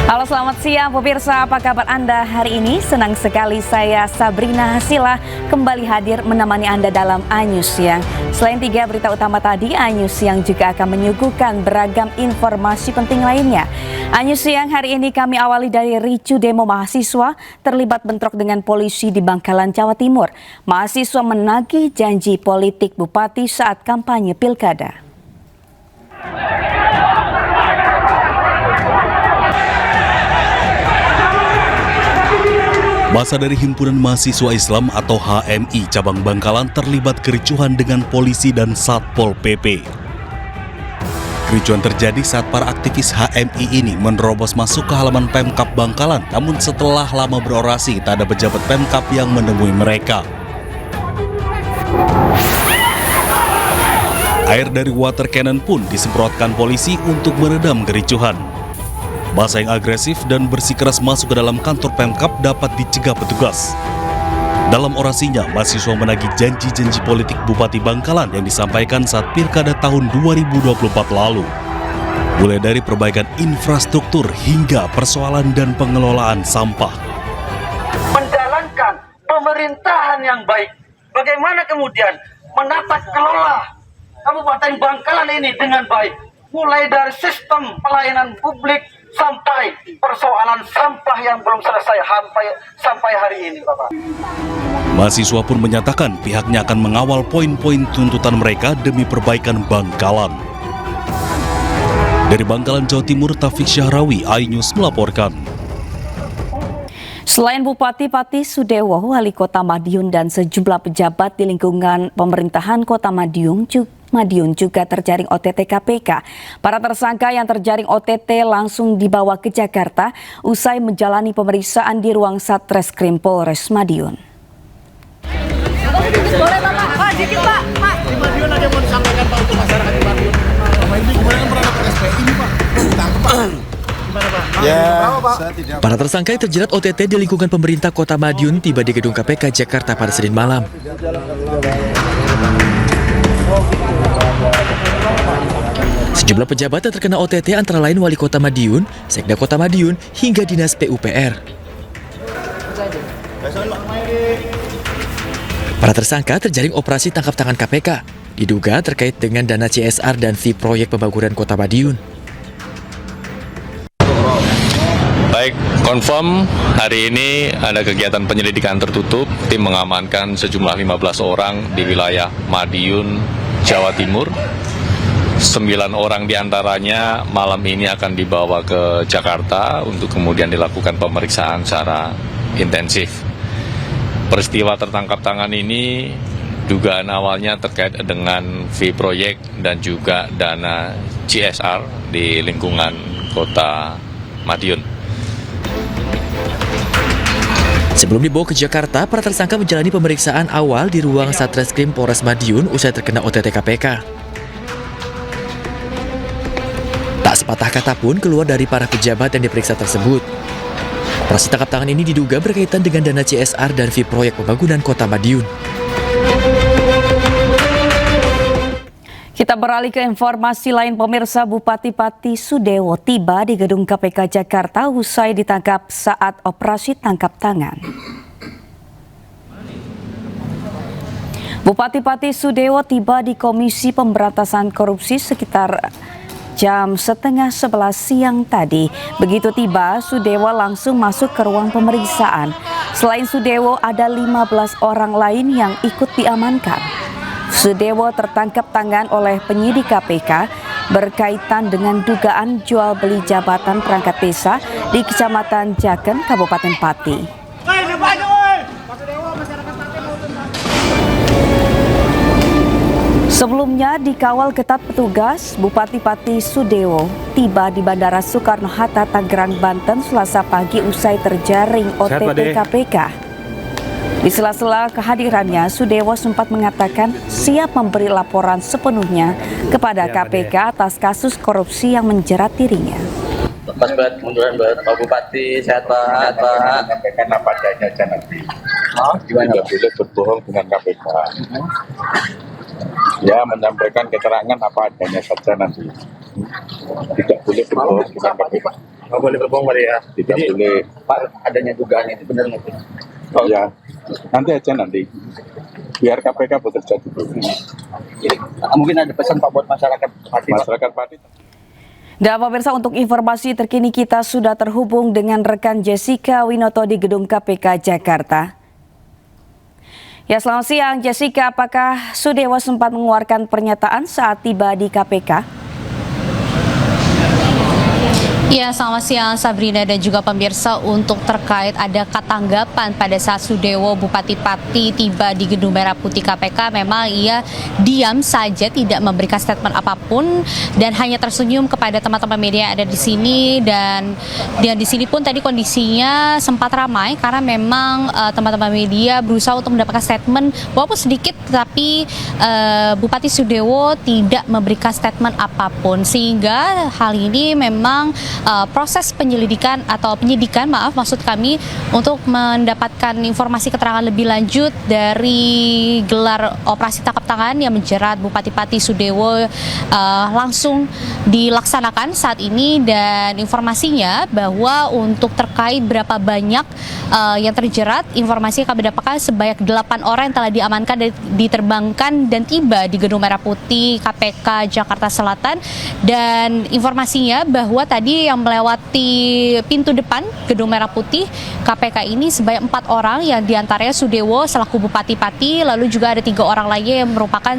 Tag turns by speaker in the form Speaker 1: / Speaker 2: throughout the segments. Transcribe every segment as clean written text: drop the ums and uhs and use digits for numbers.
Speaker 1: Halo, selamat siang pemirsa, apa kabar Anda hari ini? Senang sekali saya Sabrina Hasila kembali hadir menemani Anda dalam A-News Siang. Selain 3 berita utama tadi, A-News Siang juga akan menyuguhkan beragam informasi penting lainnya. A-News Siang hari ini kami awali dari ricu demo mahasiswa terlibat bentrok dengan polisi di Bangkalan, Jawa Timur. Mahasiswa menagih janji politik bupati saat kampanye pilkada.
Speaker 2: Masa dari Himpunan Mahasiswa Islam atau HMI Cabang Bangkalan terlibat kericuhan dengan polisi dan Satpol PP. Kericuhan terjadi saat para aktivis HMI ini menerobos masuk ke halaman Pemkab Bangkalan, namun setelah lama berorasi tak ada pejabat Pemkab yang menemui mereka. Air dari water cannon pun disemprotkan polisi untuk meredam kericuhan. Massa yang agresif dan bersikeras masuk ke dalam kantor Pemkab dapat dicegah petugas. Dalam orasinya, mahasiswa menagih janji-janji politik Bupati Bangkalan yang disampaikan saat pilkada tahun 2024 lalu. Mulai dari perbaikan infrastruktur hingga persoalan dan pengelolaan sampah.
Speaker 3: Menjalankan pemerintahan yang baik. Bagaimana kemudian menata kelola Kabupaten Bangkalan ini dengan baik. Mulai dari sistem pelayanan publik, sampai persoalan sampah yang belum selesai sampai hari ini, Bapak.
Speaker 2: Mahasiswa pun menyatakan pihaknya akan mengawal poin-poin tuntutan mereka demi perbaikan Bangkalan. Dari Bangkalan, Jawa Timur, Taufik Syahrawi, A-News melaporkan.
Speaker 1: Selain Bupati Pati Sudewo, Wali Kota Madiun dan sejumlah pejabat di lingkungan pemerintahan Kota Madiun juga terjaring OTT KPK. Para tersangka yang terjaring OTT langsung dibawa ke Jakarta usai menjalani pemeriksaan di ruang Satreskrim Polres Madiun.
Speaker 4: Boleh Pak, dikit Pak. Di Madiun ada yang mau disampaikan Pak untuk masyarakat di Madiun. Ini kemarin kan pernah ke SPI ini Pak. Gimana Pak?
Speaker 5: Ya,
Speaker 6: para tersangka yang terjerat OTT di lingkungan pemerintah Kota Madiun tiba di gedung KPK Jakarta pada Senin malam. Sejumlah pejabat yang terkena OTT antara lain Wali Kota Madiun, Sekda Kota Madiun, hingga Dinas PUPR. Para tersangka terjaring operasi tangkap tangan KPK, diduga terkait dengan dana CSR dan fee proyek pembangunan Kota Madiun.
Speaker 7: Baik, confirm hari ini ada kegiatan penyelidikan tertutup. Tim mengamankan sejumlah 15 orang di wilayah Madiun, Jawa Timur. 9 orang diantaranya malam ini akan dibawa ke Jakarta untuk kemudian dilakukan pemeriksaan secara intensif. Peristiwa tertangkap tangan ini dugaan awalnya terkait dengan fee proyek dan juga dana CSR di lingkungan Kota Madiun.
Speaker 6: Sebelum dibawa ke Jakarta, para tersangka menjalani pemeriksaan awal di ruang Satreskrim Polres Madiun usai terkena OTT KPK. Tak sepatah kata pun keluar dari para pejabat yang diperiksa tersebut. Operasi tangkap tangan ini diduga berkaitan dengan dana CSR dan fee proyek pembangunan Kota Madiun.
Speaker 1: Kita beralih ke informasi lain, pemirsa. Bupati Pati Sudewo tiba di gedung KPK Jakarta usai ditangkap saat operasi tangkap tangan. Bupati Pati Sudewo tiba di Komisi Pemberantasan Korupsi sekitar jam 10:30 siang tadi. Begitu tiba, Sudewo langsung masuk ke ruang pemeriksaan. Selain Sudewo, ada 15 orang lain yang ikut diamankan. Sudewo tertangkap tangan oleh penyidik KPK berkaitan dengan dugaan jual beli jabatan perangkat desa di Kecamatan Jaken, Kabupaten Pati. Sebelumnya dikawal ketat petugas, Bupati Pati Sudewo tiba di Bandara Soekarno-Hatta, Tangerang, Banten Selasa pagi usai terjaring OTT KPK. Di sela-sela kehadirannya, Sudewo sempat mengatakan siap memberi laporan sepenuhnya kepada KPK atas kasus korupsi yang menjerat dirinya.
Speaker 5: Mas buat munduran buat Pak Bupati, sehat Pak.
Speaker 8: Sampaikan apa adanya aja nanti. Tidak boleh berbohong dengan KPK. Ya, menyampaikan keterangan apa adanya saja nanti. Tidak boleh boleh berbohong, bukan Pak.
Speaker 4: Nggak boleh berbohong Pak ya.
Speaker 8: Tidak boleh.
Speaker 3: Pak, adanya dugaan itu benar nggak?
Speaker 8: Oh ya, nanti aja nanti. Biar KPK bekerja dulu.
Speaker 3: Jadi, mungkin ada pesan Pak buat masyarakat Pati.
Speaker 8: Masyarakat Pati.
Speaker 1: Dan pemirsa, untuk informasi terkini kita sudah terhubung dengan rekan Jessica Winoto di Gedung KPK Jakarta. Ya, selamat siang Jessica, apakah Sudewo sempat mengeluarkan pernyataan saat tiba di KPK?
Speaker 9: Ya, selamat siang Sabrina dan juga pemirsa. Untuk terkait ada tanggapan pada saat Sudewo Bupati Pati tiba di Gedung Merah Putih KPK, memang ia diam saja, tidak memberikan statement apapun dan hanya tersenyum kepada teman-teman media yang ada di sini. Dan di sini pun tadi kondisinya sempat ramai karena memang teman-teman media berusaha untuk mendapatkan statement walaupun sedikit, tetapi Bupati Sudewo tidak memberikan statement apapun, sehingga hal ini memang proses penyidikan maksud kami untuk mendapatkan informasi keterangan lebih lanjut dari gelar operasi tangkap tangan yang menjerat Bupati Pati Sudewo langsung dilaksanakan saat ini. Dan informasinya bahwa untuk terkait berapa banyak yang terjerat, informasi yang kami dapatkan sebanyak 8 orang yang telah diamankan dan diterbangkan dan tiba di Gedung Merah Putih KPK Jakarta Selatan. Dan informasinya bahwa tadi yang melewati pintu depan Gedung Merah Putih KPK ini sebanyak 4 orang, yang diantaranya Sudewo selaku Bupati Pati, lalu juga ada 3 orang lainnya yang merupakan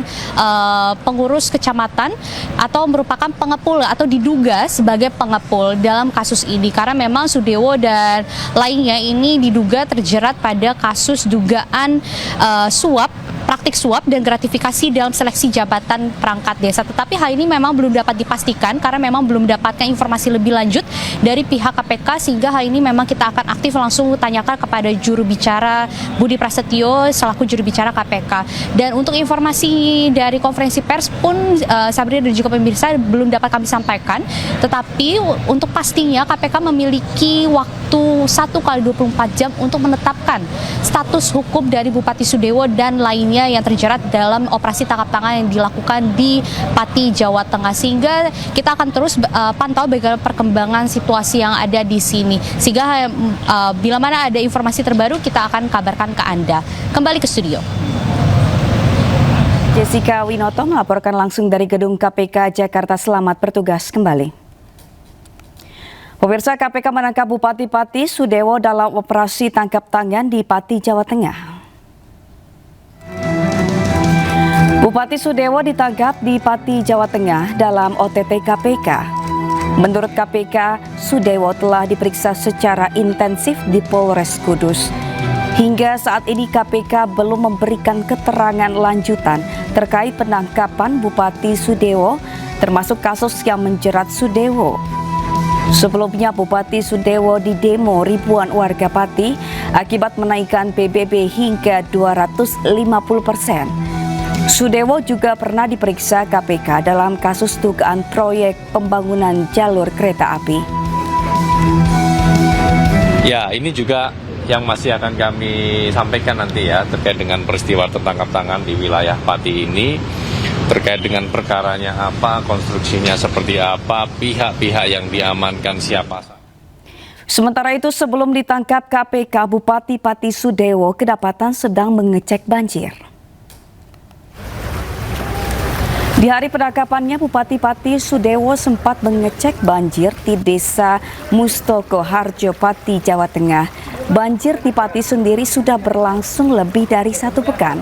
Speaker 9: pengurus kecamatan atau merupakan pengepul atau diduga sebagai pengepul dalam kasus ini, karena memang Sudewo dan lainnya ini diduga terjerat pada kasus dugaan praktik suap dan gratifikasi dalam seleksi jabatan perangkat desa. Tetapi hal ini memang belum dapat dipastikan karena memang belum mendapatkan informasi lebih lanjut dari pihak KPK, sehingga hal ini memang kita akan aktif langsung tanyakan kepada juru bicara Budi Prasetyo selaku juru bicara KPK. Dan untuk informasi dari konferensi pers pun Sabrina dan juga pemirsa belum dapat kami sampaikan, tetapi untuk pastinya KPK memiliki waktu 1x24 jam untuk menetapkan status hukum dari Bupati Sudewo dan lainnya yang terjerat dalam operasi tangkap tangan yang dilakukan di Pati, Jawa Tengah, sehingga kita akan terus pantau bagaimana perkembangan situasi yang ada di sini, sehingga bila mana ada informasi terbaru kita akan kabarkan ke Anda. Kembali ke studio.
Speaker 1: Jessica Winoto melaporkan langsung dari Gedung KPK Jakarta. Selamat bertugas kembali. Pemirsa, KPK menangkap Bupati Pati Sudewo dalam operasi tangkap tangan di Pati, Jawa Tengah. Bupati Sudewo ditangkap di Pati, Jawa Tengah dalam OTT KPK. Menurut KPK, Sudewo telah diperiksa secara intensif di Polres Kudus. Hingga saat ini KPK belum memberikan keterangan lanjutan terkait penangkapan Bupati Sudewo, termasuk kasus yang menjerat Sudewo. Sebelumnya Bupati Sudewo didemo ribuan warga Pati akibat menaikkan PBB hingga 250%. Sudewo juga pernah diperiksa KPK dalam kasus dugaan proyek pembangunan jalur kereta api.
Speaker 7: Ya, ini juga yang masih akan kami sampaikan nanti ya, terkait dengan peristiwa tertangkap tangan di wilayah Pati ini, terkait dengan perkaranya apa, konstruksinya seperti apa, pihak-pihak yang diamankan siapa.
Speaker 1: Sementara itu, sebelum ditangkap KPK, Bupati Pati Sudewo kedapatan sedang mengecek banjir. Di hari penangkapannya, Bupati Pati Sudewo sempat mengecek banjir di Desa Mustoko Harjo, Pati, Jawa Tengah. Banjir di Pati sendiri sudah berlangsung lebih dari 1 pekan.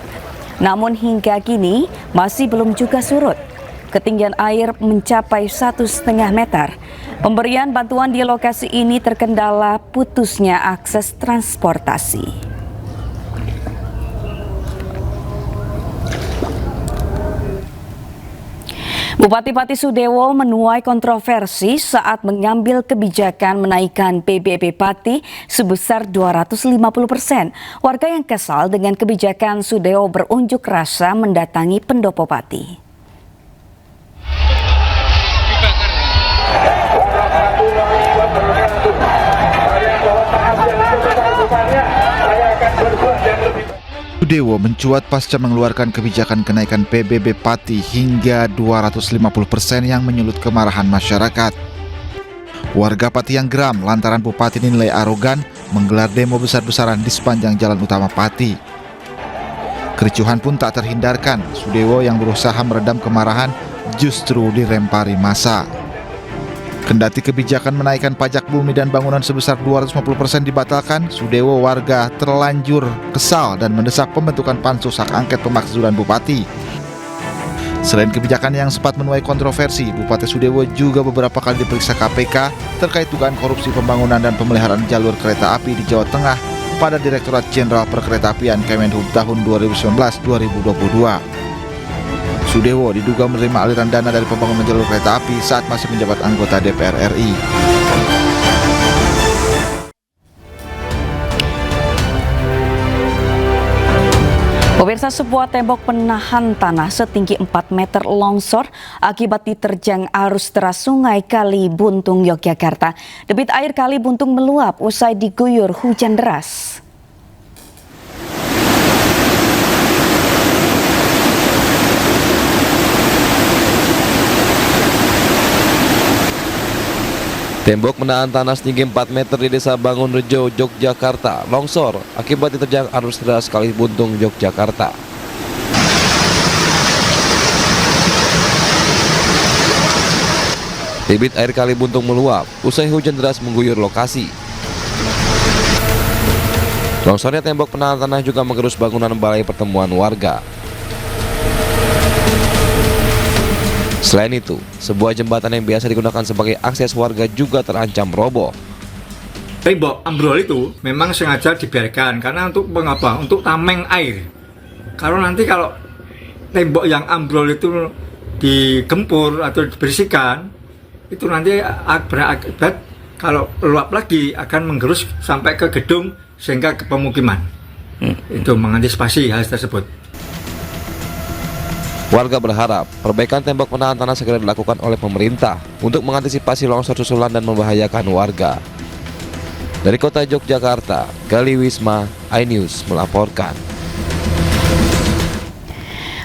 Speaker 1: Namun hingga kini masih belum juga surut. Ketinggian air mencapai 1,5 meter. Pemberian bantuan di lokasi ini terkendala putusnya akses transportasi. Bupati Pati Sudewo menuai kontroversi saat mengambil kebijakan menaikkan PBB Pati sebesar 250%. Warga yang kesal dengan kebijakan Sudewo berunjuk rasa mendatangi pendopo Pati.
Speaker 10: Sudewo mencuat pasca mengeluarkan kebijakan kenaikan PBB Pati hingga 250% yang menyulut kemarahan masyarakat. Warga Pati yang geram lantaran Bupati dinilai arogan menggelar demo besar-besaran di sepanjang jalan utama Pati. Kericuhan pun tak terhindarkan. Sudewo yang berusaha meredam kemarahan justru dilempari massa. Kendati kebijakan menaikkan pajak bumi dan bangunan sebesar 250% dibatalkan, Sudewo warga terlanjur kesal dan mendesak pembentukan pansus hak angket pemakzulan Bupati. Selain kebijakan yang sempat menuai kontroversi, Bupati Sudewo juga beberapa kali diperiksa KPK terkait dugaan korupsi pembangunan dan pemeliharaan jalur kereta api di Jawa Tengah pada Direktorat Jenderal Perkeretaapian Kemenhub tahun 2019-2022. Sudewo diduga menerima aliran dana dari pembangunan jalur kereta api saat masih menjabat anggota DPR RI.
Speaker 1: Pemirsa, sebuah tembok penahan tanah setinggi 4 meter longsor akibat diterjang arus deras Sungai Kali Buntung, Yogyakarta. Debit air Kali Buntung meluap usai diguyur hujan deras.
Speaker 11: Tembok menahan tanah setinggi 4 meter di Desa Bangunrejo, Yogyakarta, longsor akibat diterjang arus deras Kali Buntung, Yogyakarta. Debit air Kali Buntung meluap usai hujan deras mengguyur lokasi. Longsornya tembok penahan tanah juga menggerus bangunan balai pertemuan warga. Selain itu, sebuah jembatan yang biasa digunakan sebagai akses warga juga terancam roboh.
Speaker 12: Tembok ambrol itu memang sengaja dibiarkan karena untuk mengapa? Untuk tameng air. Kalau tembok yang ambrol itu digempur atau dibersihkan, itu nanti berakibat kalau luap lagi akan menggerus sampai ke gedung sehingga ke pemukiman. Itu mengantisipasi hal tersebut.
Speaker 11: Warga berharap perbaikan tembok penahan tanah segera dilakukan oleh pemerintah untuk mengantisipasi longsor susulan dan membahayakan warga. Dari kota Yogyakarta, Gali Wisma, iNews melaporkan.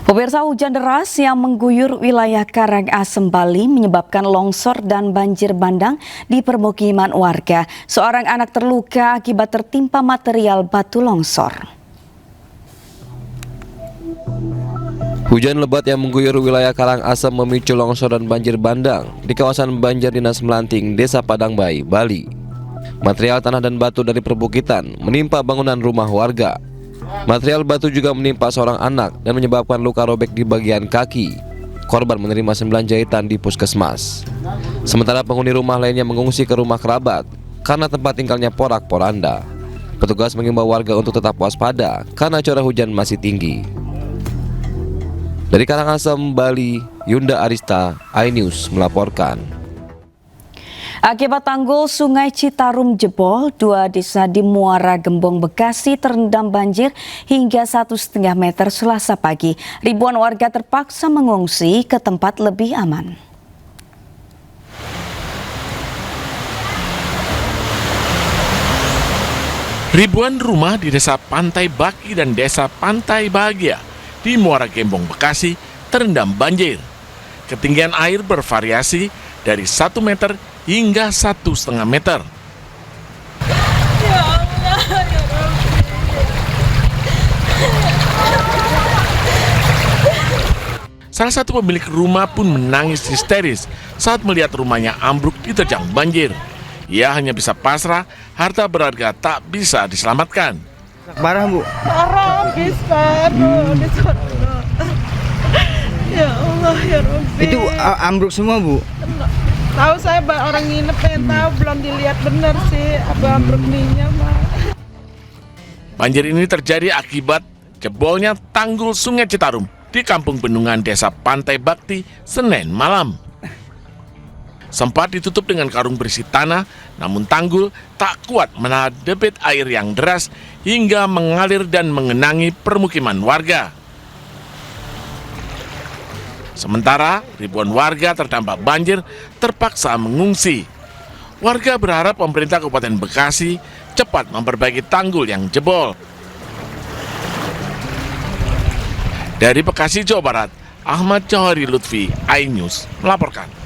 Speaker 1: Pemirsa, hujan deras yang mengguyur wilayah Karangasem, Bali menyebabkan longsor dan banjir bandang di permukiman warga. Seorang anak terluka akibat tertimpa material batu longsor.
Speaker 11: Hujan lebat yang mengguyur wilayah Karangasem memicu longsor dan banjir bandang di kawasan Banjar Dinas Melanting, Desa Padangbayi, Bali. Material tanah dan batu dari perbukitan menimpa bangunan rumah warga. Material batu juga menimpa seorang anak dan menyebabkan luka robek di bagian kaki. Korban menerima 9 jahitan di puskesmas. Sementara penghuni rumah lainnya mengungsi ke rumah kerabat karena tempat tinggalnya porak-poranda. Petugas mengimbau warga untuk tetap waspada karena curah hujan masih tinggi. Dari Karangasem, Bali, Yunda Arista, iNews melaporkan.
Speaker 1: Akibat tanggul Sungai Citarum jebol, 2 desa di Muara Gembong, Bekasi terendam banjir hingga 1,5 meter Selasa pagi. Ribuan warga terpaksa mengungsi ke tempat lebih aman.
Speaker 13: Ribuan rumah di Desa Pantai Baki dan Desa Pantai Bahagia di Muara Gembong, Bekasi terendam banjir. Ketinggian air bervariasi dari 1 meter hingga 1,5 meter.
Speaker 14: Ya Allah, ya Rabbi.
Speaker 13: Salah satu pemilik rumah pun menangis histeris saat melihat rumahnya ambruk diterjang banjir. Ia hanya bisa pasrah, harta berharga tak bisa diselamatkan.
Speaker 15: Parah, Bu?
Speaker 14: Parah, bisa. Ya Allah, ya Rabbi.
Speaker 15: Itu ambruk semua, Bu?
Speaker 14: Tahu saya orang nginep, tahu belum dilihat benar sih apa ambruk minyak, Pak.
Speaker 13: Banjir ini terjadi akibat jebolnya tanggul Sungai Citarum di Kampung Bendungan Desa Pantai Bakti Senin malam. Sempat ditutup dengan karung berisi tanah, namun tanggul tak kuat menahan debit air yang deras hingga mengalir dan mengenangi permukiman warga. Sementara ribuan warga terdampak banjir terpaksa mengungsi. Warga berharap pemerintah Kabupaten Bekasi cepat memperbaiki tanggul yang jebol. Dari Bekasi, Jawa Barat, Ahmad Johari Lutfi, iNews melaporkan.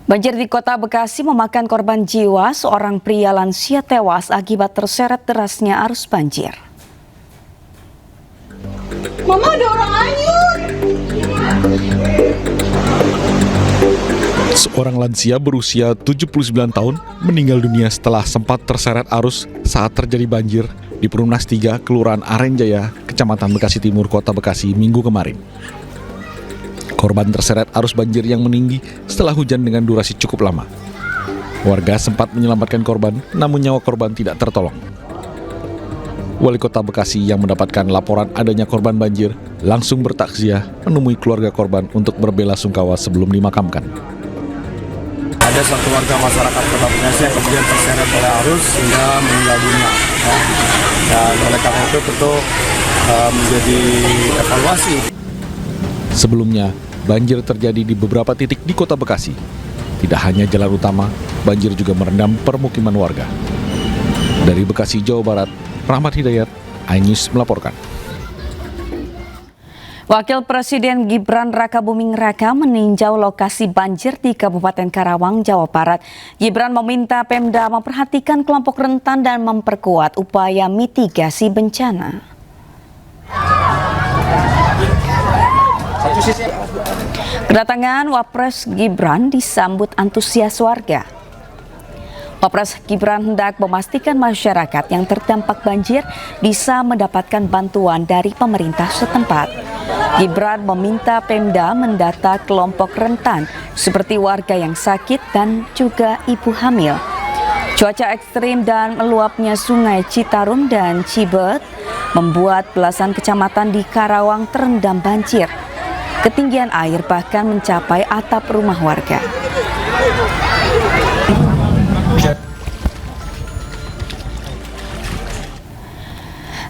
Speaker 1: Banjir di Kota Bekasi memakan korban jiwa, seorang pria lansia tewas akibat terseret derasnya arus banjir.
Speaker 14: Mama ada orang anyut.
Speaker 2: Seorang lansia berusia 79 tahun meninggal dunia setelah sempat terseret arus saat terjadi banjir di Perumnas 3, Kelurahan Arenjaya, Kecamatan Bekasi Timur, Kota Bekasi, Minggu kemarin. Korban terseret arus banjir yang meninggi setelah hujan dengan durasi cukup lama. Warga sempat menyelamatkan korban, namun nyawa korban tidak tertolong. Wali Kota Bekasi yang mendapatkan laporan adanya korban banjir langsung bertakziah menemui keluarga korban untuk berbela-sungkawa sebelum dimakamkan.
Speaker 16: Ada satu warga masyarakat Kota Bekasi yang kemudian terseret oleh arus sehingga meninggal dunia. Dan oleh karena itu tentu menjadi evaluasi.
Speaker 2: Sebelumnya, banjir terjadi di beberapa titik di Kota Bekasi. Tidak hanya jalan utama, banjir juga merendam permukiman warga. Dari Bekasi, Jawa Barat, Rahmat Hidayat, iNews melaporkan.
Speaker 1: Wakil Presiden Gibran Rakabuming Raka meninjau lokasi banjir di Kabupaten Karawang, Jawa Barat. Gibran meminta Pemda memperhatikan kelompok rentan dan memperkuat upaya mitigasi bencana. Kedatangan Wapres Gibran disambut antusias warga. Wapres Gibran hendak memastikan masyarakat yang terdampak banjir bisa mendapatkan bantuan dari pemerintah setempat. Gibran meminta Pemda mendata kelompok rentan seperti warga yang sakit dan juga ibu hamil. Cuaca ekstrim dan meluapnya Sungai Citarum dan Cibet membuat belasan kecamatan di Karawang terendam banjir. Ketinggian air bahkan mencapai atap rumah warga.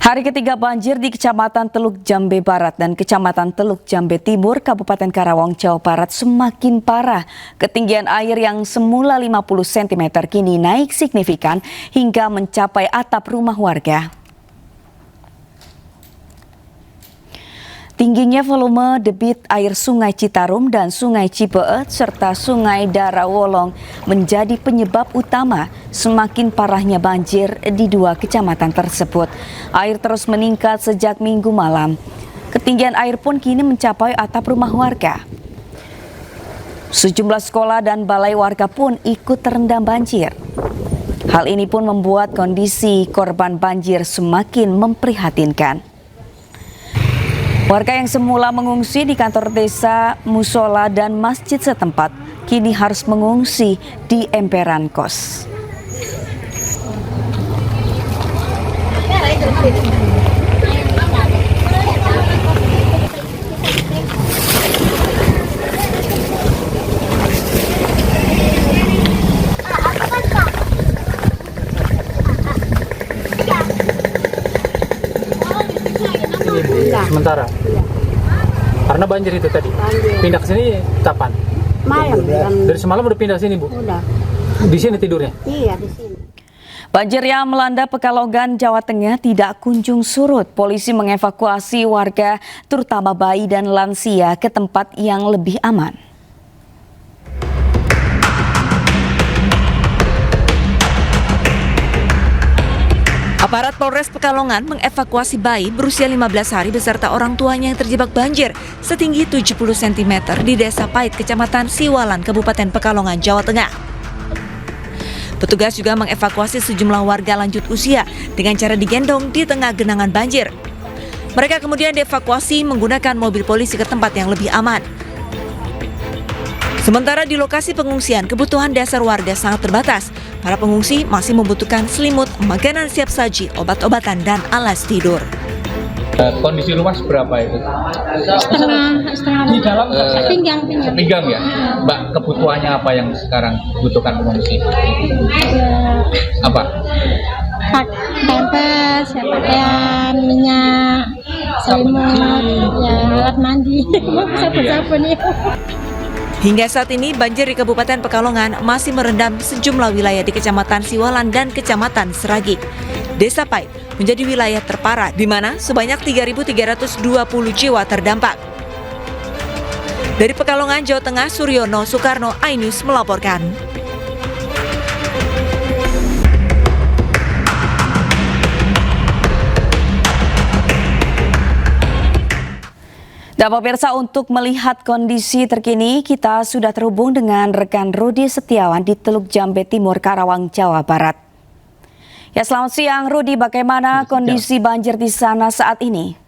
Speaker 1: Hari ketiga banjir di Kecamatan Teluk Jambe Barat dan Kecamatan Teluk Jambe Timur, Kabupaten Karawang, Jawa Barat semakin parah. Ketinggian air yang semula 50 cm kini naik signifikan hingga mencapai atap rumah warga. Tingginya volume debit air Sungai Citarum dan Sungai Cibeet serta Sungai Darawolong menjadi penyebab utama semakin parahnya banjir di dua kecamatan tersebut. Air terus meningkat sejak Minggu malam. Ketinggian air pun kini mencapai atap rumah warga. Sejumlah sekolah dan balai warga pun ikut terendam banjir. Hal ini pun membuat kondisi korban banjir semakin memprihatinkan. Warga yang semula mengungsi di kantor desa, musola, dan masjid setempat kini harus mengungsi di emperan kos.
Speaker 17: Sementara? Karena banjir itu tadi? Banjir. Pindah ke sini kapan?
Speaker 18: Malam.
Speaker 17: Dari semalam udah pindah sini, Bu?
Speaker 18: Udah.
Speaker 17: Di sini tidurnya?
Speaker 18: Iya, di sini.
Speaker 1: Banjir yang melanda Pekalongan, Jawa Tengah tidak kunjung surut. Polisi mengevakuasi warga, terutama bayi dan lansia, ke tempat yang lebih aman. Aparat Polres Pekalongan mengevakuasi bayi berusia 15 hari beserta orang tuanya yang terjebak banjir setinggi 70 cm di Desa Pait, Kecamatan Siwalan, Kabupaten Pekalongan, Jawa Tengah. Petugas juga mengevakuasi sejumlah warga lanjut usia dengan cara digendong di tengah genangan banjir. Mereka kemudian dievakuasi menggunakan mobil polisi ke tempat yang lebih aman. Sementara di lokasi pengungsian, kebutuhan dasar warga sangat terbatas. Para pengungsi masih membutuhkan selimut, makanan siap saji, obat-obatan, dan alas tidur.
Speaker 19: Kondisi rumah seberapa itu?
Speaker 18: Setengah.
Speaker 19: Di dalam
Speaker 18: Pinggang.
Speaker 19: Ya? Mbak, kebutuhannya apa yang sekarang dibutuhkan pengungsi? Apa?
Speaker 18: Pampers, pakaian, minyak, selimut, ya alat mandi, sabun-sabun ya.
Speaker 1: Hingga saat ini banjir di Kabupaten Pekalongan masih merendam sejumlah wilayah di Kecamatan Siwalan dan Kecamatan Seragi. Desa Pait menjadi wilayah terparah di mana sebanyak 3.320 jiwa terdampak.
Speaker 20: Dari Pekalongan, Jawa Tengah, Suryono Soekarno, iNews melaporkan.
Speaker 1: Dan pemirsa, untuk melihat kondisi terkini, kita sudah terhubung dengan rekan Rudi Setiawan di Teluk Jambe Timur, Karawang, Jawa Barat. Ya, selamat siang Rudi, bagaimana kondisi banjir di sana saat ini?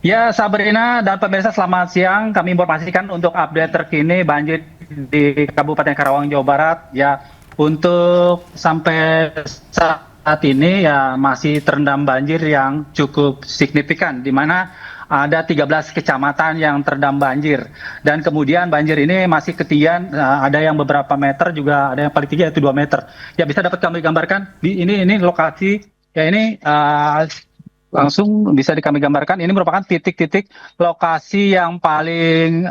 Speaker 21: Ya, Sabrina dan pemirsa, selamat siang. Kami informasikan untuk update terkini banjir di Kabupaten Karawang, Jawa Barat. Ya, untuk sampai saat ini ya masih terendam banjir yang cukup signifikan, di mana ada 13 kecamatan yang terendam banjir. Dan kemudian banjir ini masih ketinggian, ada yang beberapa meter, juga ada yang paling tinggi yaitu 2 meter. Ya, bisa dapat kami gambarkan, ini lokasi, ya ini langsung bisa kami gambarkan, ini merupakan titik-titik lokasi yang paling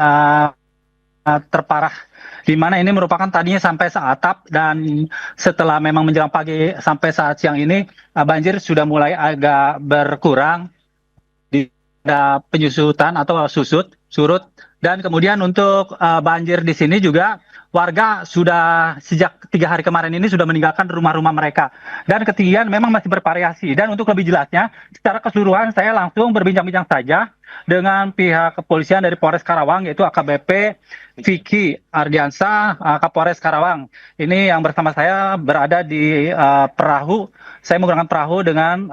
Speaker 21: terparah, di mana ini merupakan tadinya sampai seatap, dan setelah memang menjelang pagi sampai saat siang ini, banjir sudah mulai agak berkurang. Ada penyusutan atau surut, dan kemudian untuk banjir di sini juga warga sudah sejak 3 hari kemarin ini sudah meninggalkan rumah-rumah mereka, dan ketinggian memang masih bervariasi. Dan untuk lebih jelasnya, secara keseluruhan saya langsung berbincang-bincang saja dengan pihak kepolisian dari Polres Karawang, yaitu AKBP Vicky Ardiansa, Kapolres Karawang. Ini yang bersama saya berada di perahu. Saya menggunakan perahu dengan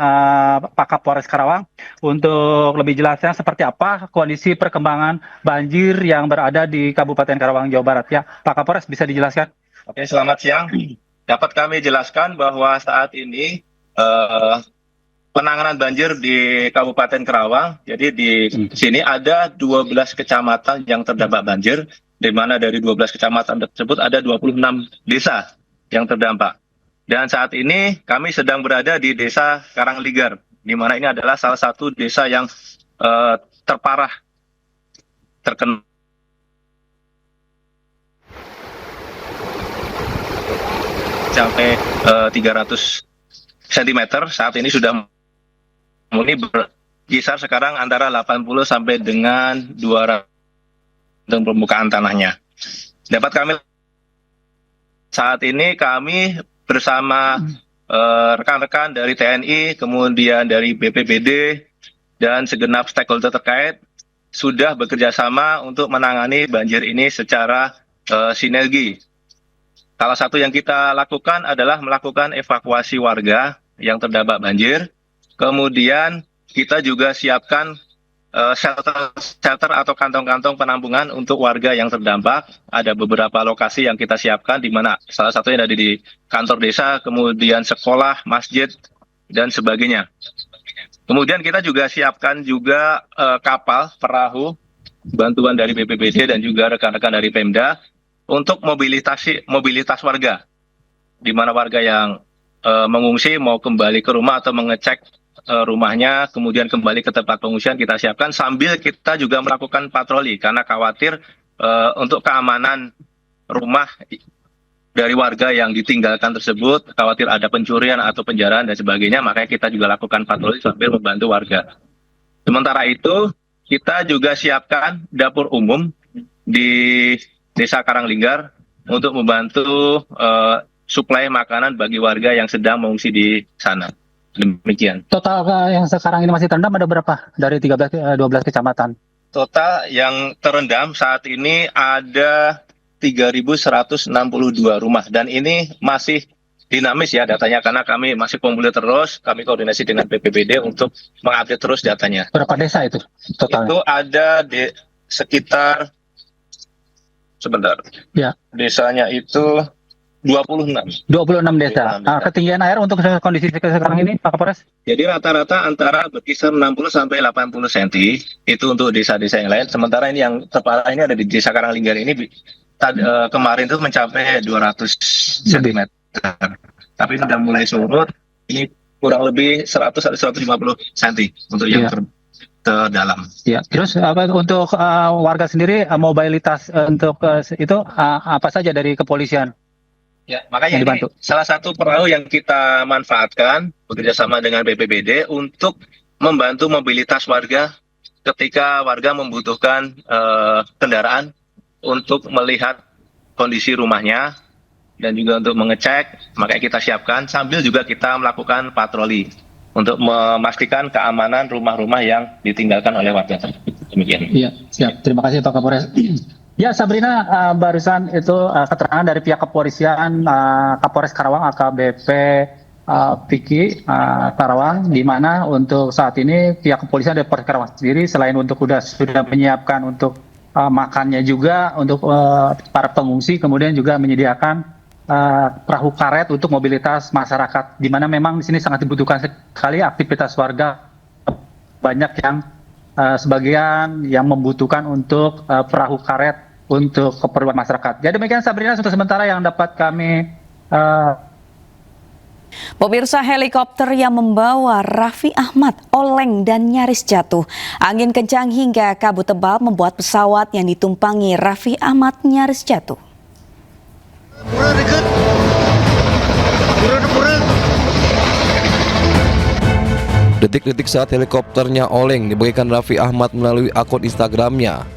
Speaker 21: Pak Kapolres Karawang untuk lebih jelasnya seperti apa kondisi perkembangan banjir yang berada di Kabupaten Karawang, Jawa Barat. Ya, Pak Kapolres, bisa dijelaskan?
Speaker 22: Oke, selamat siang. Dapat kami jelaskan bahwa saat ini penanganan banjir di Kabupaten Karawang, jadi di sini ada 12 kecamatan yang terdampak banjir, di mana dari 12 kecamatan tersebut ada 26 desa yang terdampak. Dan saat ini kami sedang berada di Desa Karangligar, di mana ini adalah salah satu desa yang terparah terkena sampai 300 cm. Saat ini sudah mulai berkisar sekarang antara 80 sampai dengan 200 untuk permukaan tanahnya. Dapat kami saat ini kami bersama rekan-rekan dari TNI, kemudian dari BPBD dan segenap stakeholder terkait sudah bekerja sama untuk menangani banjir ini secara sinergi. Salah satu yang kita lakukan adalah melakukan evakuasi warga yang terdampak banjir. Kemudian kita juga siapkan shelter atau kantong-kantong penampungan untuk warga yang terdampak. Ada beberapa lokasi yang kita siapkan, di mana salah satunya ada di kantor desa, kemudian sekolah, masjid, dan sebagainya. Kemudian kita juga siapkan juga kapal, perahu, bantuan dari BPBD dan juga rekan-rekan dari Pemda untuk mobilitas warga, di mana warga yang mengungsi mau kembali ke rumah atau mengecek rumahnya, kemudian kembali ke tempat pengungsian kita siapkan, sambil kita juga melakukan patroli karena khawatir untuk keamanan rumah dari warga yang ditinggalkan tersebut, khawatir ada pencurian atau penjarahan dan sebagainya, makanya kita juga lakukan patroli sambil membantu warga. Sementara itu kita juga siapkan dapur umum di Desa Karangligar untuk membantu suplai makanan bagi warga yang sedang mengungsi di sana. Demikian.
Speaker 21: Total yang sekarang ini masih terendam ada berapa dari 12 kecamatan?
Speaker 22: Total yang terendam saat ini ada 3.162 rumah, dan ini masih dinamis ya datanya, karena kami masih kumpulin terus, kami koordinasi dengan BPBD untuk mengupdate terus datanya.
Speaker 21: Berapa desa itu totalnya?
Speaker 22: Itu ada sekitar, sebentar,
Speaker 21: ya,
Speaker 22: desanya itu 26
Speaker 21: desa. Ketinggian air untuk kondisi sekarang ini, Pak Kapolres?
Speaker 22: Jadi rata-rata antara berkisar 60 sampai 80 cm itu untuk desa-desa yang lain. Sementara ini yang terparah ini ada di Desa Karangligar ini kemarin itu mencapai 200 cm. Tapi sudah mulai surut. Ini kurang lebih 100 atau 150 cm untuk yang terdalam.
Speaker 21: Ya, terus untuk warga sendiri mobilitas untuk itu apa saja dari kepolisian?
Speaker 22: Ya, makanya ini salah satu perahu yang kita manfaatkan bekerjasama dengan BPBD untuk membantu mobilitas warga ketika warga membutuhkan kendaraan untuk melihat kondisi rumahnya dan juga untuk mengecek, makanya kita siapkan sambil juga kita melakukan patroli untuk memastikan keamanan rumah-rumah yang ditinggalkan oleh warga tersebut. Demikian.
Speaker 21: Iya, siap. Terima kasih Pak Kapolres. Ya, Sabrina, barusan itu keterangan dari pihak kepolisian Kapolres Karawang AKBP Vicky Karawang, di mana untuk saat ini pihak kepolisian dari Polres Karawang sendiri selain untuk sudah menyiapkan untuk makannya juga untuk para pengungsi, kemudian juga menyediakan perahu karet untuk mobilitas masyarakat, di mana memang di sini sangat dibutuhkan sekali aktivitas warga, banyak yang sebagian yang membutuhkan untuk perahu karet untuk keperluan masyarakat. Jadi demikian Sabrina untuk sementara yang dapat kami.
Speaker 1: Pemirsa, helikopter yang membawa Raffi Ahmad oleng dan nyaris jatuh. Angin kencang hingga kabut tebal membuat pesawat yang ditumpangi Raffi Ahmad nyaris jatuh.
Speaker 11: Detik-detik saat helikopternya oleng dibagikan Raffi Ahmad melalui akun Instagramnya.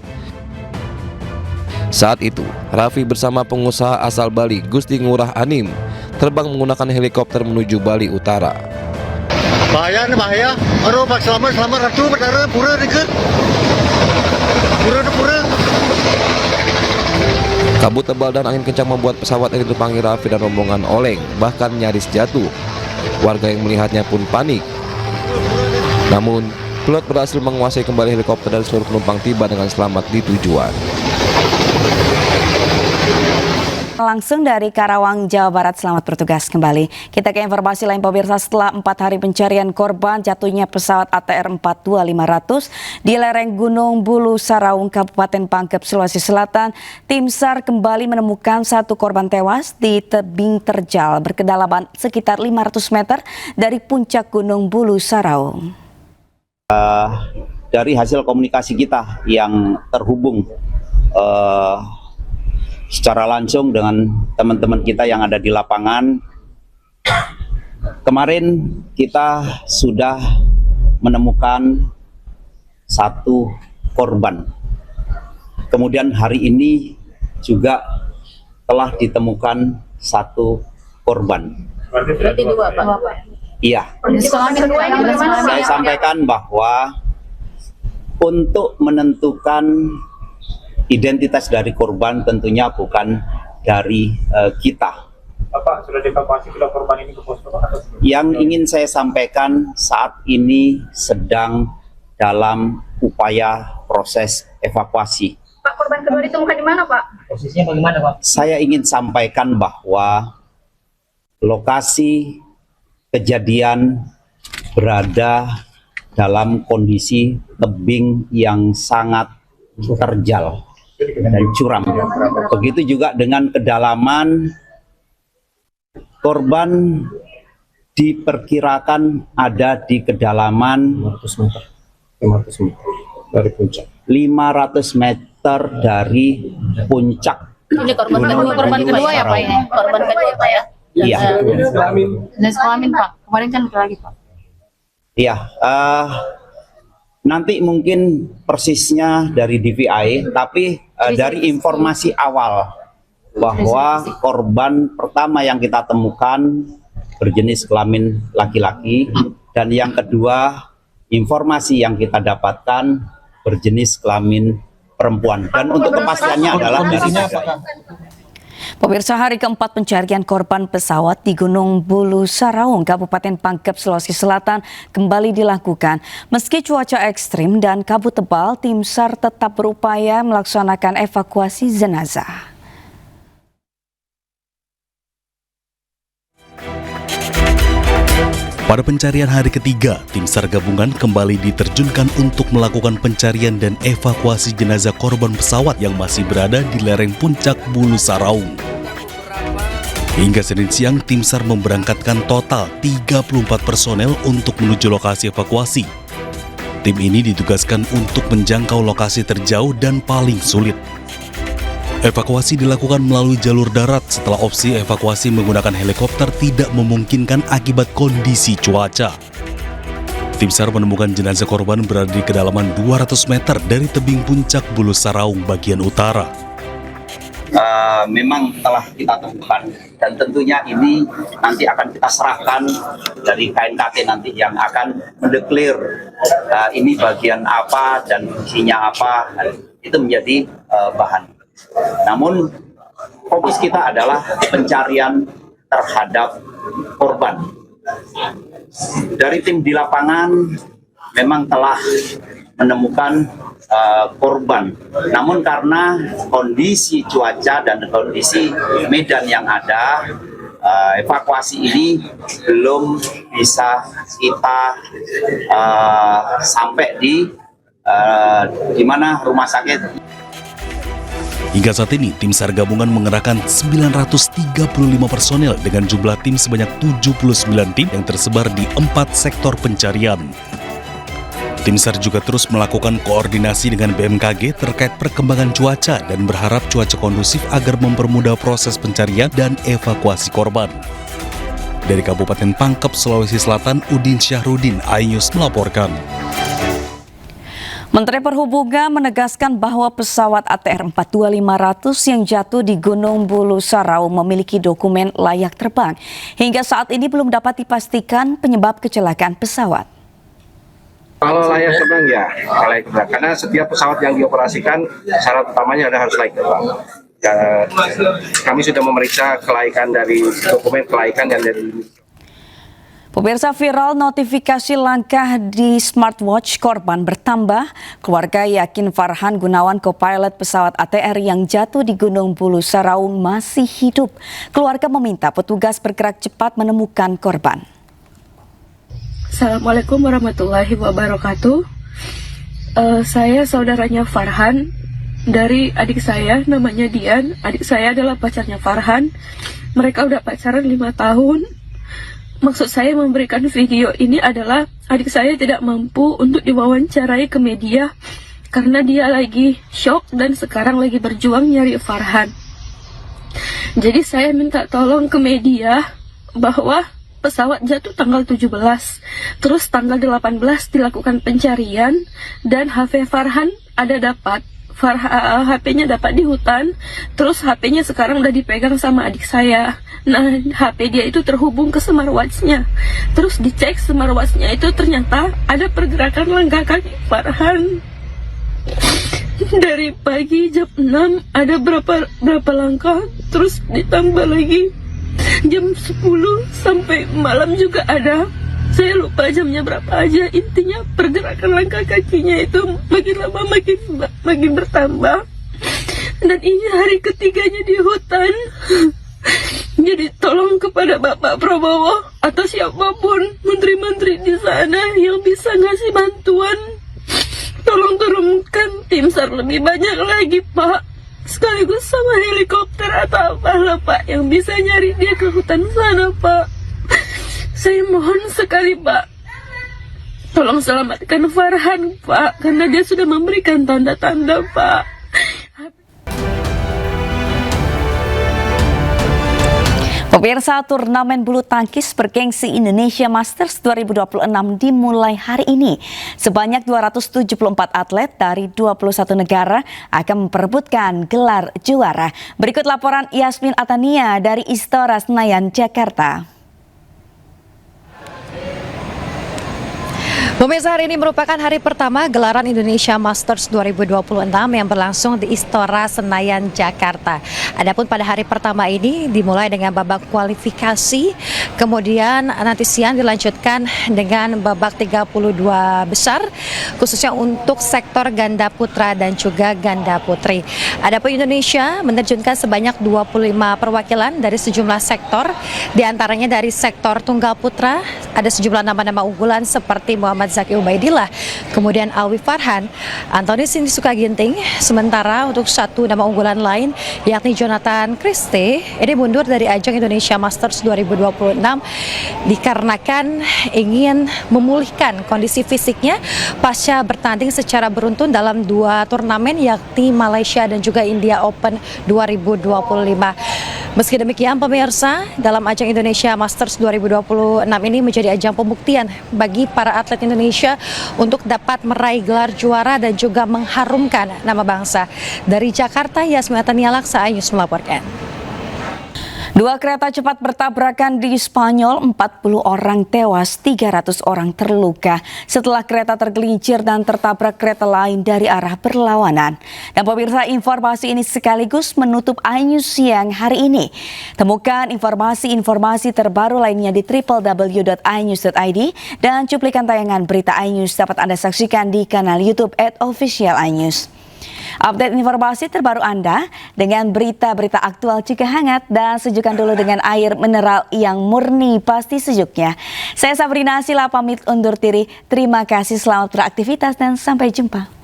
Speaker 11: Saat itu, Raffi bersama pengusaha asal Bali, Gusti Ngurah Anim, terbang menggunakan helikopter menuju Bali Utara.
Speaker 4: Bahaya nih, bahaya. Aduh, Pak, selamat, ratu, berdarah, pura deket. Pura.
Speaker 11: Kabut tebal dan angin kencang membuat pesawat yang ditumpangi Raffi dan rombongan oleng, bahkan nyaris jatuh. Warga yang melihatnya pun panik. Namun, pilot berhasil menguasai kembali helikopter dan seluruh penumpang tiba dengan selamat di tujuan.
Speaker 1: Langsung dari Karawang, Jawa Barat, selamat bertugas kembali. Kita ke informasi lain pemirsa, setelah 4 hari pencarian korban jatuhnya pesawat ATR 42500 di lereng Gunung Bulu Saraung, Kabupaten Pangkep, Sulawesi Selatan, tim SAR kembali menemukan satu korban tewas di tebing terjal berkedalaman sekitar 500 meter dari puncak Gunung Bulu Saraung.
Speaker 5: Dari hasil komunikasi kita yang terhubung secara langsung dengan teman-teman kita yang ada di lapangan, kemarin kita sudah menemukan satu korban. Kemudian hari ini juga telah ditemukan satu korban.
Speaker 18: Berarti 2, Pak.
Speaker 5: Iya. Saya sampaikan bahwa untuk menentukan identitas dari korban tentunya bukan dari kita.
Speaker 17: Bapak sudah dievakuasi bila korban ini ke posko?
Speaker 5: Yang ingin saya sampaikan saat ini sedang dalam upaya proses evakuasi.
Speaker 18: Pak, korban kedua ditemukan di mana, Pak?
Speaker 17: Posisinya bagaimana, Pak?
Speaker 5: Saya ingin sampaikan bahwa lokasi kejadian berada dalam kondisi tebing yang sangat terjal dan curam. Begitu juga dengan kedalaman, korban diperkirakan ada di kedalaman 500 meter dari puncak.
Speaker 18: Ini korban kedua ya, Pak ya? Korban kedua, Pak ya?
Speaker 5: Iya.
Speaker 18: Jenis kelamin, Pak. Kemarin kan lagi, Pak.
Speaker 5: Iya. Nanti mungkin persisnya dari DVI, tapi dari informasi awal bahwa korban pertama yang kita temukan berjenis kelamin laki-laki, dan yang kedua informasi yang kita dapatkan berjenis kelamin perempuan, dan untuk kepastiannya adalah dari
Speaker 1: Pemirsa, hari keempat pencarian korban pesawat di Gunung Bulu Saraung, Kabupaten Pangkep, Sulawesi Selatan kembali dilakukan. Meski cuaca ekstrim dan kabut tebal, tim SAR tetap berupaya melaksanakan evakuasi jenazah.
Speaker 2: Pada pencarian hari ketiga, tim SAR gabungan kembali diterjunkan untuk melakukan pencarian dan evakuasi jenazah korban pesawat yang masih berada di lereng puncak Bulu Saraung. Hingga Senin siang, tim SAR memberangkatkan total 34 personel untuk menuju lokasi evakuasi. Tim ini ditugaskan untuk menjangkau lokasi terjauh dan paling sulit. Evakuasi dilakukan melalui jalur darat setelah opsi evakuasi menggunakan helikopter tidak memungkinkan akibat kondisi cuaca. Tim SAR menemukan jenazah korban berada di kedalaman 200 meter dari tebing puncak Bulu Saraung bagian utara.
Speaker 5: Memang telah kita temukan dan tentunya ini nanti akan kita serahkan dari KNKT nanti yang akan mendeklir ini bagian apa dan fungsinya apa, itu menjadi bahan. Namun fokus kita adalah pencarian terhadap korban. Dari tim di lapangan memang telah menemukan korban. Namun karena kondisi cuaca dan kondisi medan yang ada, evakuasi ini belum bisa kita sampai di mana rumah sakit.
Speaker 2: Hingga saat ini, tim SAR gabungan mengerahkan 935 personel dengan jumlah tim sebanyak 79 tim yang tersebar di 4 sektor pencarian. Tim SAR juga terus melakukan koordinasi dengan BMKG terkait perkembangan cuaca dan berharap cuaca kondusif agar mempermudah proses pencarian dan evakuasi korban. Dari Kabupaten Pangkep, Sulawesi Selatan, Udin Syahrudin, iNews melaporkan.
Speaker 1: Menteri Perhubungan menegaskan bahwa pesawat ATR 42500 yang jatuh di Gunung Bulu Saraung memiliki dokumen layak terbang. Hingga saat ini belum dapat dipastikan penyebab kecelakaan pesawat.
Speaker 3: Kalau layak terbang ya, layak terbang. Karena setiap pesawat yang dioperasikan syarat utamanya adalah harus layak terbang. Kami sudah memeriksa kelaikan dari dokumen kelaikan dan dari.
Speaker 1: Pemirsa, viral notifikasi langkah di smartwatch korban bertambah. Keluarga yakin Farhan Gunawan, co-pilot pesawat ATR yang jatuh di Gunung Bulu Saraung masih hidup. Keluarga meminta petugas bergerak cepat menemukan korban.
Speaker 6: Assalamualaikum warahmatullahi wabarakatuh. Saya saudaranya Farhan dari adik saya, namanya Dian. Adik saya adalah pacarnya Farhan. Mereka udah pacaran 5 tahun. Maksud saya memberikan video ini adalah adik saya tidak mampu untuk diwawancarai ke media karena dia lagi shock dan sekarang lagi berjuang nyari Farhan. Jadi saya minta tolong ke media bahwa pesawat jatuh tanggal 17, terus tanggal 18 dilakukan pencarian dan HP Farhan ada dapat. HP-nya dapat di hutan, terus HP-nya sekarang udah dipegang sama adik saya. Nah, HP dia itu terhubung ke smartwatch-nya. Terus dicek smartwatch-nya itu ternyata ada pergerakan langkah kaki Farhan. Dari pagi jam 6 ada berapa langkah, terus ditambah lagi jam 10 sampai malam juga ada. Saya lupa jamnya berapa aja, intinya pergerakan langkah kakinya itu makin lama makin bertambah. Dan ini hari ketiganya di hutan. Jadi tolong kepada Bapak Prabowo atau siapapun menteri-menteri di sana yang bisa ngasih bantuan, tolong turunkan tim SAR lebih banyak lagi Pak, sekaligus sama helikopter atau apalah Pak yang bisa nyari dia ke hutan sana Pak. Saya mohon sekali Pak, tolong selamatkan Farhan Pak, karena dia sudah memberikan tanda-tanda Pak.
Speaker 1: Pemirsa, turnamen bulu tangkis bergengsi Indonesia Masters 2026 dimulai hari ini. Sebanyak 274 atlet dari 21 negara akan memperebutkan gelar juara. Berikut laporan Yasmin Atania dari Istora Senayan, Jakarta.
Speaker 23: Pemirsa, hari ini merupakan hari pertama gelaran Indonesia Masters 2026 yang berlangsung di Istora Senayan, Jakarta. Adapun pada hari pertama ini dimulai dengan babak kualifikasi, kemudian nanti siang dilanjutkan dengan babak 32 besar, khususnya untuk sektor ganda putra dan juga ganda putri. Adapun Indonesia menerjunkan sebanyak 25 perwakilan dari sejumlah sektor, diantaranya dari sektor tunggal putra, ada sejumlah nama-nama unggulan seperti Muhammad Zaki Ubaidillah, kemudian Alwi Farhan, Antoni Sinisuka Ginting. Sementara untuk satu nama unggulan lain yakni Jonathan Christie, ini mundur dari ajang Indonesia Masters 2026 dikarenakan ingin memulihkan kondisi fisiknya pasca bertanding secara beruntun dalam 2 turnamen yakni Malaysia dan juga India Open 2025. Meski demikian pemirsa, dalam ajang Indonesia Masters 2026 ini menjadi ajang pembuktian bagi para atlet Indonesia Indonesia untuk dapat meraih gelar juara dan juga mengharumkan nama bangsa. Dari Jakarta, Yasminata Nialaksa, iNews melaporkan.
Speaker 1: Dua kereta cepat bertabrakan di Spanyol, 40 orang tewas, 300 orang terluka setelah kereta tergelincir dan tertabrak kereta lain dari arah berlawanan. Dan pemirsa, informasi ini sekaligus menutup iNews siang hari ini. Temukan informasi-informasi terbaru lainnya di www.inews.id dan cuplikan tayangan berita iNews dapat Anda saksikan di kanal YouTube @officialinews. Update informasi terbaru Anda dengan berita-berita aktual juga hangat dan sejukkan dulu dengan air mineral yang murni pasti sejuknya. Saya Sabrina Sila pamit undur diri. Terima kasih, selamat beraktivitas dan sampai jumpa.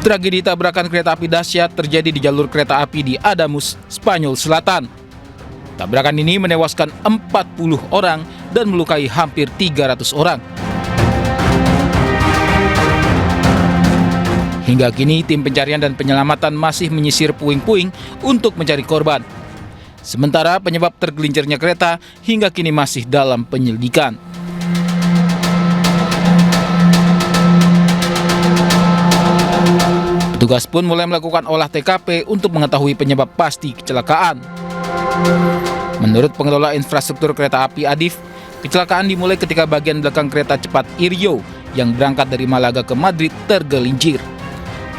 Speaker 7: Tragedi tabrakan kereta api dahsyat terjadi di jalur kereta api di Adamus, Spanyol Selatan. Tabrakan ini menewaskan 40 orang dan melukai hampir 300 orang. Hingga kini tim pencarian dan penyelamatan masih menyisir puing-puing untuk mencari korban. Sementara penyebab tergelincirnya kereta hingga kini masih dalam penyelidikan. Petugas pun mulai melakukan olah TKP untuk mengetahui penyebab pasti kecelakaan. Menurut pengelola infrastruktur kereta api Adif, kecelakaan dimulai ketika bagian belakang kereta cepat Iryo yang berangkat dari Malaga ke Madrid tergelincir.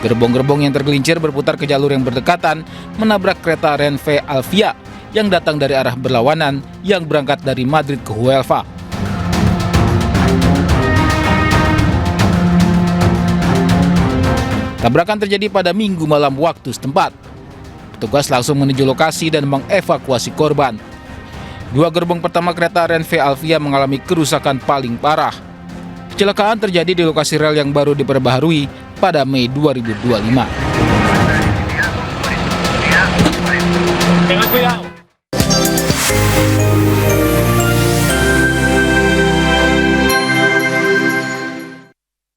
Speaker 7: Gerbong-gerbong yang tergelincir berputar ke jalur yang berdekatan, menabrak kereta Renfe Alvia yang datang dari arah berlawanan yang berangkat dari Madrid ke Huelva. Tabrakan terjadi pada Minggu malam waktu setempat. Petugas langsung menuju lokasi dan mengevakuasi korban. Dua gerbong pertama kereta Renfe Alvia mengalami kerusakan paling parah. Kecelakaan terjadi di lokasi rel yang baru diperbaharui pada Mei 2025.